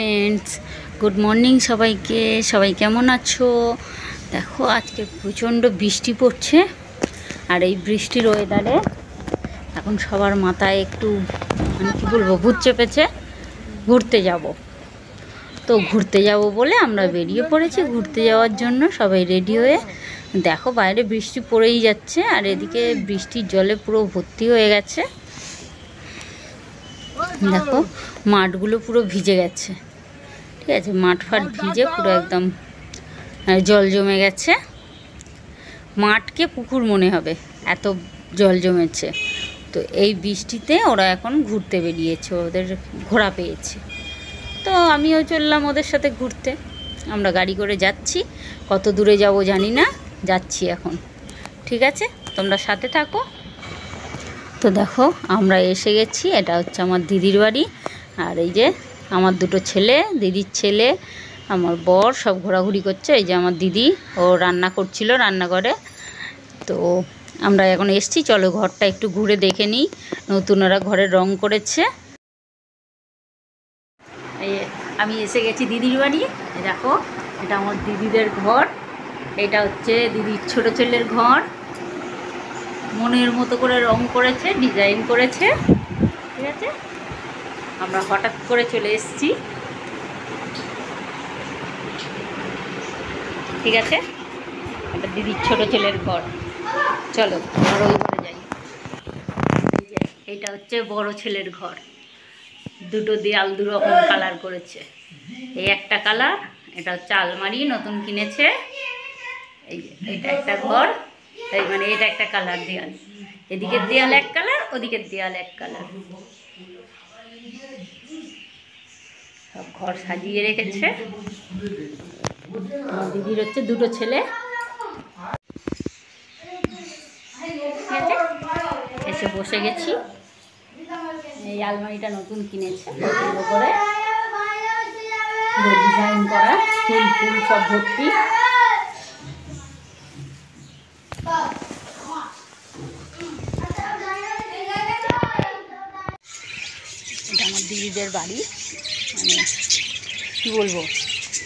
Friends, good morning সবাইকে। সবাই কেমন আছো? দেখো আজকে প্রচণ্ড বৃষ্টি পড়ছে, আর এই বৃষ্টির ওয়েদারে এখন সবার মাথায় একটু কী বলবো, ভূত চেপেছে। ঘুরতে যাব, তো ঘুরতে যাব বলে আমরা বেরিয়ে পড়েছি ঘুরতে যাওয়ার জন্য। সবাই রেডি হয়ে দেখো বাইরে বৃষ্টি পড়েই যাচ্ছে, আর এদিকে বৃষ্টির জলে পুরো ভর্তি হয়ে গেছে। দেখো মাঠগুলো পুরো ভিজে গেছে, ঠিক আছে, মাঠ ফাট ভিজে পুরো একদম জল জমে গেছে। মাঠকে পুকুর মনে হবে, এত জল জমেছে। তো এই বৃষ্টিতে ওরা এখন ঘুরতে বেরিয়েছে, ওদের ঘোরা পেয়েছে। তো আমিও চললাম ওদের সাথে ঘুরতে। আমরা গাড়ি করে যাচ্ছি, কত দূরে যাব জানি না, যাচ্ছি এখন। ঠিক আছে, তোমরা সাথে থাকো। তো দেখো আমরা এসে গেছি, এটা হচ্ছে আমার দিদির বাড়ি। আর এই যে আমার দুটো ছেলে, দিদির ছেলে, আমার বর সব ঘোরাঘুরি করছে। এই যে আমার দিদি, ও রান্না করছিল রান্নাঘরে। তো আমরা এখন এসছি, চলো ঘরটা একটু ঘুরে দেখে নিই। নতুন ওরা ঘরে রং করেছে। এই আমি এসে গেছি দিদির বাড়ি। দেখো এটা আমার দিদিদের ঘর, এটা হচ্ছে দিদির ছোট ছেলের ঘর। মনের মতো করে রং করেছে, ডিজাইন করেছে, ঠিক আছে। আমরা হঠাৎ করে চলে এসেছি, ঠিক আছে। এটা দিদির ছোট ছেলের ঘর। চলো আর ওই ঘরে যাই। এইটা হচ্ছে বড় ছেলের ঘর। দুটো দেয়াল দু রকম কালার করেছে। এই একটা কালার, এটা হচ্ছে আলমারি নতুন কিনেছে। এই যে এটা একটা ঘর, এই মানে এটা একটা কালার দেয়াল। এদিকের দেয়াল এক কালার, ওদিকের দেয়াল এক কালার। সব ঘর সাজিয়ে রেখেছে। আমার দিদির হচ্ছে দুটো ছেলে। এসে বসে গেছি। এই আলমারিটা নতুন কিনেছে, নতুন করে ডিজাইন করা, ফুল ফুল সব ভর্তি। এটা আমার দিদিদের বাড়ি, মানে কী বলবো,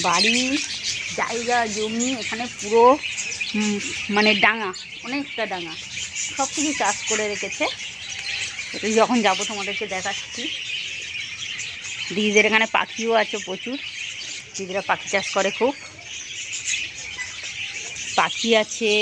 বাড়ি, জায়গা জমি এখানে পুরো মানে ডাঙা, অনেকটা ডাঙা, সব কিছু চাষ করে রেখেছে। এটা যখন যাবো তোমাদেরকে দেখাচ্ছি। দিদিদের এখানে পাখিও আছে প্রচুর, দিদিরা পাখি চাষ করে খুব। পাখি আছে,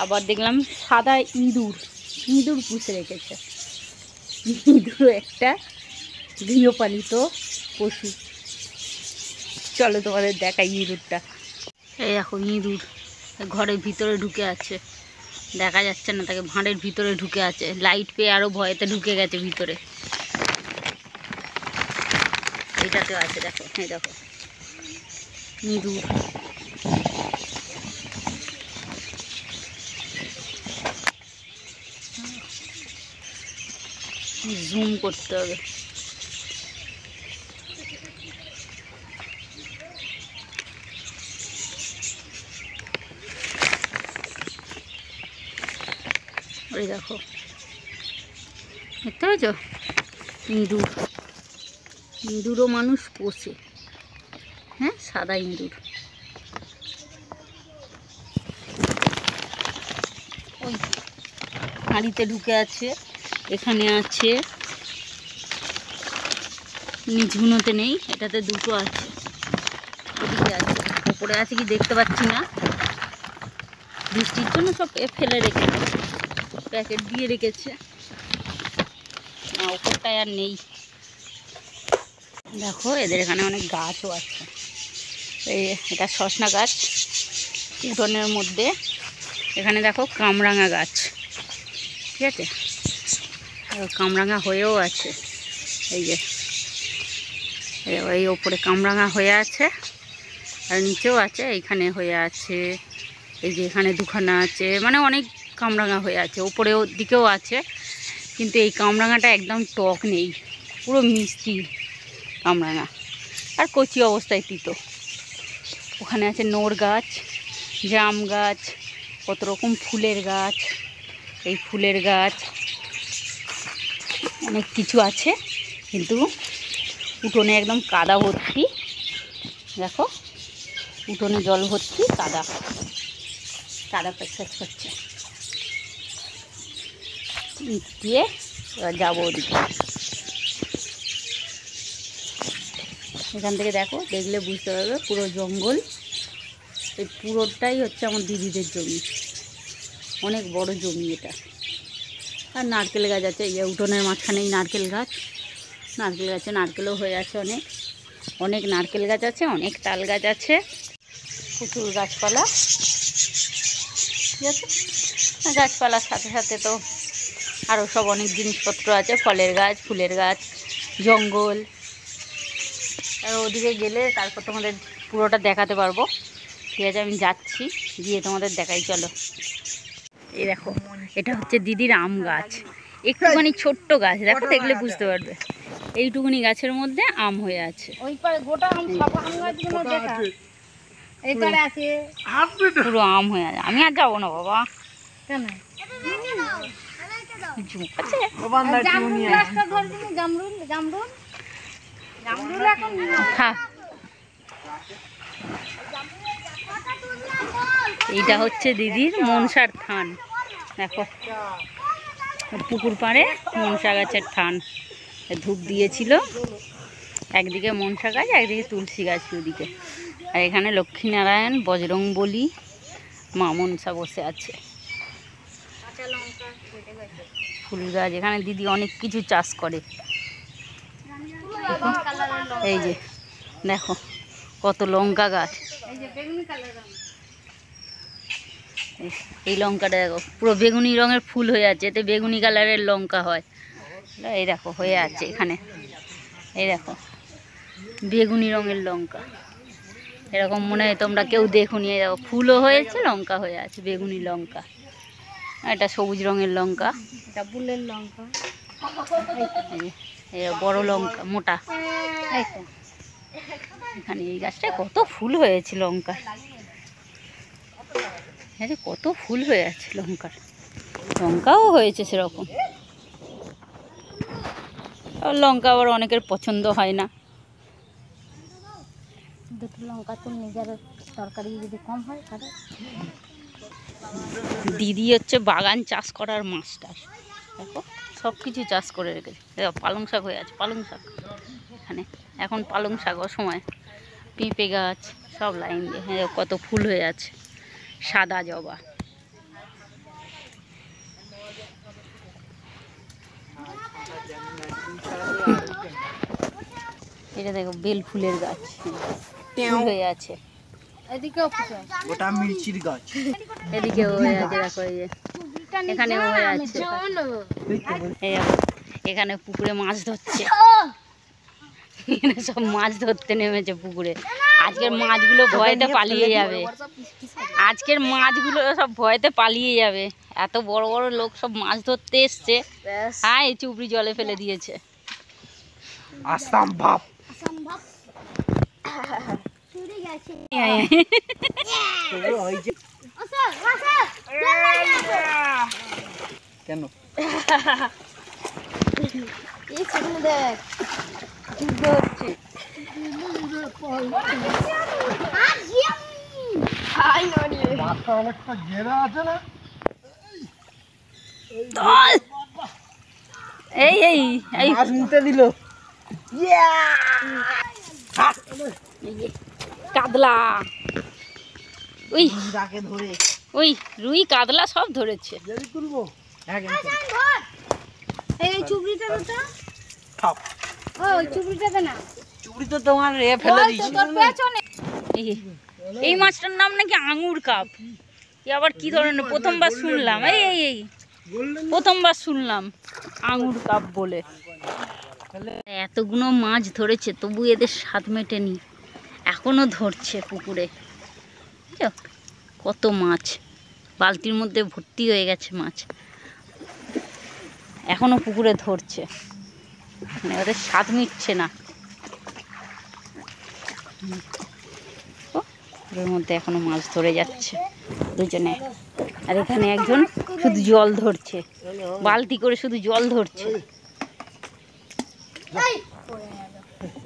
আবার দেখলাম সাদা ইঁদুর, ইঁদুর পুষে রেখেছে। ইঁদুর একটা গৃহপালিত পশু। চলো তোমাদের দেখাই ইঁদুরটা। এই দেখো ইঁদুর ঘরের ভিতরে ঢুকে আছে, দেখা যাচ্ছে না তাকে, ভাঁড়ের ভিতরে ঢুকে আছে। লাইট পেয়ে আরও ভয়েতে ঢুকে গেছে ভিতরে। এইটাতেও আছে, দেখো, এই দেখো ইঁদুর। জুম করতে হবে। ওই দেখো, দেখতে পেয়েছ ইঁদুর। ইঁদুরও মানুষ পোষে, হ্যাঁ, সাদা ইঁদুর। ওই হাঁড়িতে ঢুকে আছে, এখানে আছে, নিচগুলোতে নেই, এটাতে দুটো আছে, ওদিকে আছে, ওপরে আছে কি দেখতে পাচ্ছি না, বৃষ্টির জন্য সব ফেলে রেখেছে, প্যাকেট দিয়ে রেখেছে না, ওপরটায় আর নেই। দেখো এদের এখানে অনেক গাছও আছে। এই এটা সজনা গাছ উঠোনের মধ্যে। এখানে দেখো কামরাঙা গাছ, ঠিক আছে, কামরাঙা হয়েও আছে। এই যে এই ওপরে কামরাঙা হয়ে আছে, আর নিচেও আছে, এইখানে হয়ে আছে, এই যে এখানে দুখানা আছে, মানে অনেক কামরাঙা হয়ে আছে। ওপরেও দিকেও আছে, কিন্তু এই কামরাঙাটা একদম টক নেই, পুরো মিষ্টি কামরাঙা, আর কচি অবস্থায় তিতো। ওখানে আছে নোর গাছ, জাম গাছ, কত রকম ফুলের গাছ, এই ফুলের গাছ, অনেক কিছু আছে, কিন্তু উঠোনে একদম কাদা ভর্তি, দেখো উঠোনে জল ভর্তি, কাদা কাদা প্যাচ করছে। ইট দিয়ে এবার যাবো ওদিকে। এখান থেকে দেখো, দেখলে বুঝতে পারবে পুরো জঙ্গল। এই পুরোটাই হচ্ছে আমার দিদিদের জমি, অনেক বড় জমি এটা। আর নারকেল গাছ আছে, এই উঠোনের মাঝখানেই নারকেল গাছ, নারকেল গাছে নারকেলও হয়ে আছে, অনেক অনেক নারকেল গাছ আছে, অনেক তাল গাছ আছে, প্রচুর গাছপালা। ঠিক আছে, গাছপালার সাথে সাথে তো আরও সব অনেক জিনিসপত্র আছে, ফলের গাছ, ফুলের গাছ, জঙ্গল। আর ওদিকে গেলে তারপর তোমাদের পুরোটা দেখাতে পারবো। ঠিক আছে, আমি যাচ্ছি, গিয়ে তোমাদের দেখাই, চলো। এই দেখো, এটা হচ্ছে দিদির আম গাছ, একটুখানি ছোট্ট গাছ, দেখো দেখলে বুঝতে পারবে। এইটুকুনি গাছের মধ্যে আম হয়ে আছে, পুরো আম হয়ে আছে। আমি আর যাবো না বাবা, হ্যাঁ। এইটা হচ্ছে দিদির মনসার থান, দেখো পুকুর পাড়ে মনসা গাছের থান। ধূপ দিয়েছিল, একদিকে মনসা গাছ, একদিকে তুলসী গাছ ওদিকে। আর এখানে লক্ষ্মীনারায়ণ, বজরংবলী, মা মনসা বসে আছে। ফুল গাছ, এখানে দিদি অনেক কিছু চাষ করে। এই যে দেখো কত লঙ্কা গাছ, এই লঙ্কাটা দেখো পুরো বেগুনি রঙের ফুল হয়ে আছে, এতে বেগুনি কালারের লঙ্কা হয়। এই দেখো হয়ে আছে এখানে, এই দেখো বেগুনি রঙের লঙ্কা, এরকম মনে হয় তোমরা কেউ দেখো নি। দেখো ফুলও হয়েছে, লঙ্কা হয়ে আছে, বেগুনি লঙ্কা। এটা সবুজ রঙের লঙ্কা, এটা ফুলের লঙ্কা, এই বড় লঙ্কা মোটা। এখানে এই গাছটায় কত ফুল হয়েছে লঙ্কার, কত ফুল হয়ে আছে লঙ্কার, লঙ্কাও হয়েছে সেরকম। লঙ্কা আবার অনেকের পছন্দ হয় না, লঙ্কা তো নিজের তরকারি যদি কম হয় তাহলে। দিদি হচ্ছে বাগান চাষ করার মাস্টার, দেখো সব কিছু চাষ করে রেখেছে। দেখো পালং শাক হয়ে আছে, পালং শাক এখানে এখন পালং শাক সময়, পেঁপে গাছ সব লাইন দিয়ে। হ্যাঁ কত ফুল হয়ে আছে, সাদা জবা। এটা দেখো বেল ফুলের গাছ হয়ে আছে, এদিকেও ওটা মির্চির গাছ, এদিকেও হয়ে আছে। দেখো এই যে এখানেও হয়ে আছে। এখানে পুকুরে মাছ ধরছে, সব মাছ ধরতে নেমেছে পুকুরে। আজকের মাছগুলো ভয়েতে পালিয়ে যাবে, আজকের মাছগুলো সব ভয়েতে পালিয়ে যাবে। এত বড় বড় লোক সব মাছ ধরতে এসছে, হ্যাঁ এই চুবড়ি জলে ফেলে দিয়েছে। অসম্ভব। কেন দেখ যুদ্ধ হচ্ছে, অনেকটা ঘেরা আছে না। এই এই এই নিতে দিল কাতলা, ওই ধরে ওই রুই কাতলা সব ধরেছে। এই চুবড়িটা তো থাপ, ওই চুবড়িটাতে না, চুবড়ি তো তোমার এ ফেলে দিয়েছি। এই মাছটার নাম নাকি আঙুর কাপ, আবার কি ধরনের প্রথমবার শুনলাম, এই এই এই প্রথমবার শুনলাম আঙুর কাপ বলে। এতগুলো মাছ ধরেছে তবু এদের স্বাদ মেটেনি, এখনো ধরছে পুকুরে। কত মাছ, বালতির মধ্যে ভর্তি হয়ে গেছে মাছ, এখনো পুকুরে ধরছে, মানে ওদের স্বাদ মিটছে না। পুকুরের মধ্যে এখনো মাছ ধরে যাচ্ছে দুজনে। আর এখানে একজন শুধু জল ধরছে, বালতি করে শুধু জল ধরছে।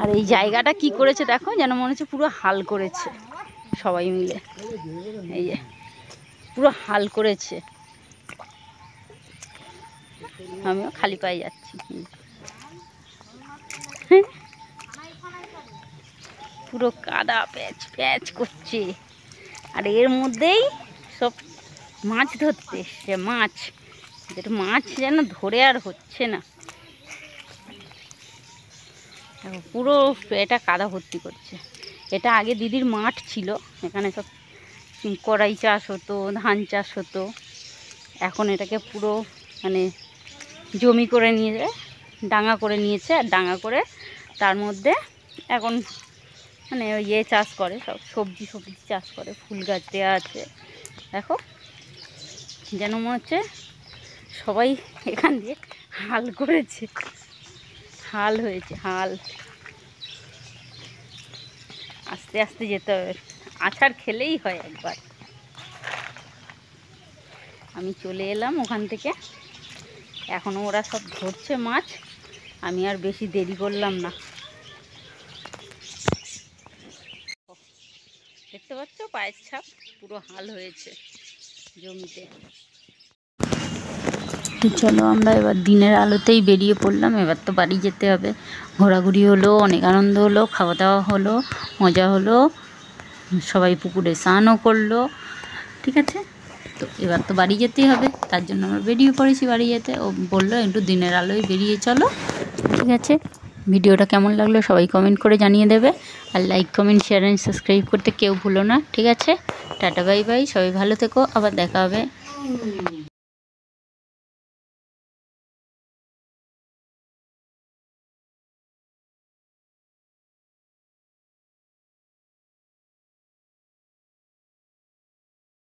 আর এই জায়গাটা কি করেছে দেখো, যেন মনে হচ্ছে পুরো হাল করেছে সবাই মিলে। এই যে পুরো হাল করেছে, আমিও খালি পায়ে যাচ্ছি। পুরো কাদা প্যাচ প্যাচ করছে, আর এর মধ্যেই সব মাছ ধরতে এসছে। মাছ মাছ যেন ধরে আর হচ্ছে না, পুরো এটা কাদা ভর্তি করছে। এটা আগে দিদির মাঠ ছিল, এখানে সব কড়াই চাষ হতো, ধান চাষ হতো। এখন এটাকে পুরো মানে জমি করে নিয়ে যায়, ডাঙা করে নিয়েছে। আর ডাঙা করে তার মধ্যে এখন মানে ইয়ে চাষ করে, সব সবজি চাষ করে, ফুল গাছ দেওয়া আছে। দেখো যেন মনে হচ্ছে সবাই এখান দিয়ে হাল করেছে, হাল হয়েছে হাল। আস্তে আস্তে যেতে হবে, আছাড় খেলেই হয় একবার। আমি চলে এলাম ওখান থেকে, এখনও ওরা সব ধরছে মাছ, আমি আর বেশি দেরি করলাম না। দেখতে পাচ্ছ পায়ের ছাপ, পুরো হাল হয়েছে জমিতে। তো চলো আমরা এবার দিনের আলোতেই বেরিয়ে পড়লাম। এবার তো বাড়ি যেতে হবে। ঘোরাঘুরি হলো, অনেক আনন্দ হলো, খাওয়া দাওয়া হলো, মজা হলো, সবাই পুকুরে স্নানও করলো। ঠিক আছে, তো এবার তো বাড়ি যেতেই হবে, তার জন্য আমরা বেরিয়ে পড়েছি বাড়ি যেতে। ও বললো একটু দিনের আলোয় বেরিয়ে চলো। ঠিক আছে, ভিডিওটা কেমন লাগলো সবাই কমেন্ট করে জানিয়ে দেবে। আর like comment share and subscribe করতে কেউ ভুলো না। ঠিক আছে, টাটা বাই বাই, সবাই ভালো থেকো, আবার দেখা হবে।